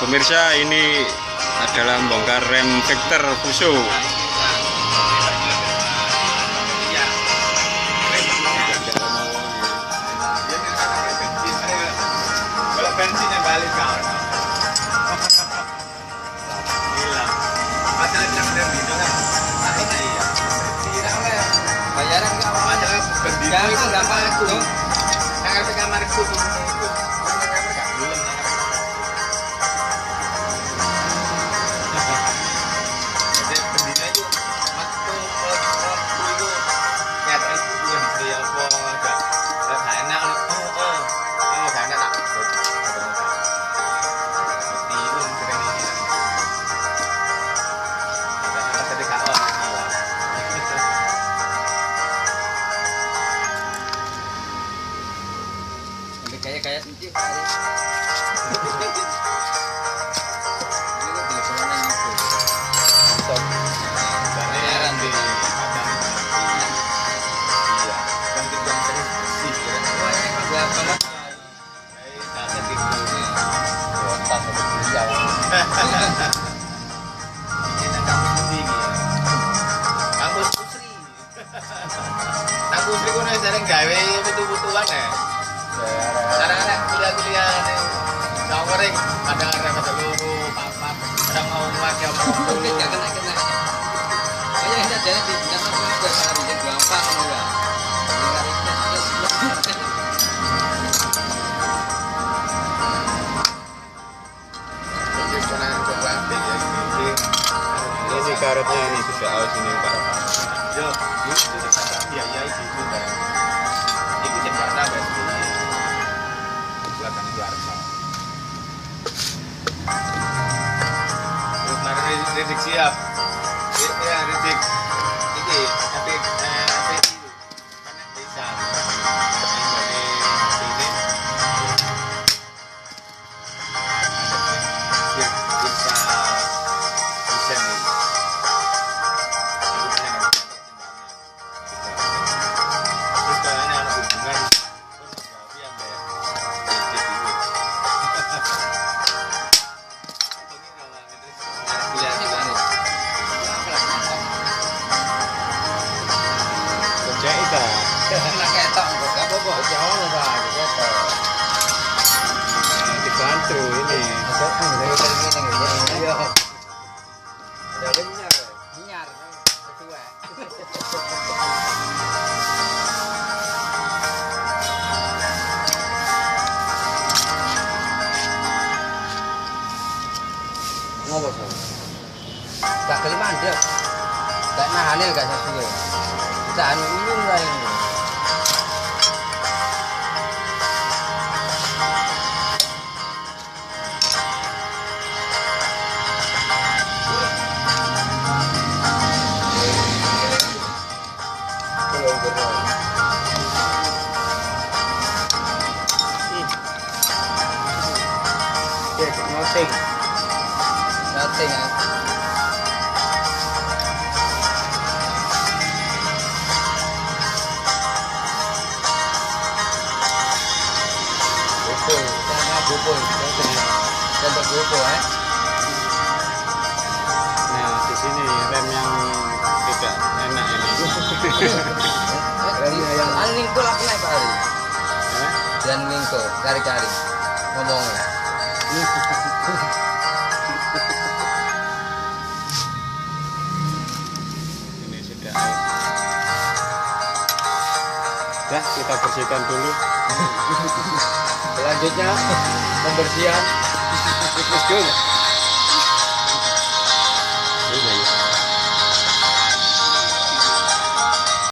Pemirsa, ini adalah bongkar rem Victor Fuso. Bensinnya balik kau. Gila. Masalah yang ada di sana. Akhirnya iya. Tidak oleh bayaran enggak apa masalah berdiri. Ya itu gampang itu. Yang ada kamar itu. kayak ini gawe butuh-butuhan ya. Anak-anak kuliah-kuliah nih, goreng, kadang ada luru, papat, kadang mau pakai mau nggak kena. Kayak ini ada di dalam ada salah di gampang enggak. Ini karetnya ini sudah aus ini Pak. Yo, iya itu kan. Itu jembatan apa sih? Belakang Jakarta. Terus nanti Rizik siap. Ya Rizik. Ini tapi itu mana bisa. Dibantu ini. Nyar. Ngopo sih? Gak kali mandek. Gak nahane gak sesuai. Jangan ulung lah ini. Nothing. Buku, Nah, di sini rem yang tidak enak ini. Aningko lah kena Pak Ari. Dan mingko kari-kari ngomongnya. Ini sudah aus. Ya, kita bersihkan dulu. Selanjutnya pembersihan.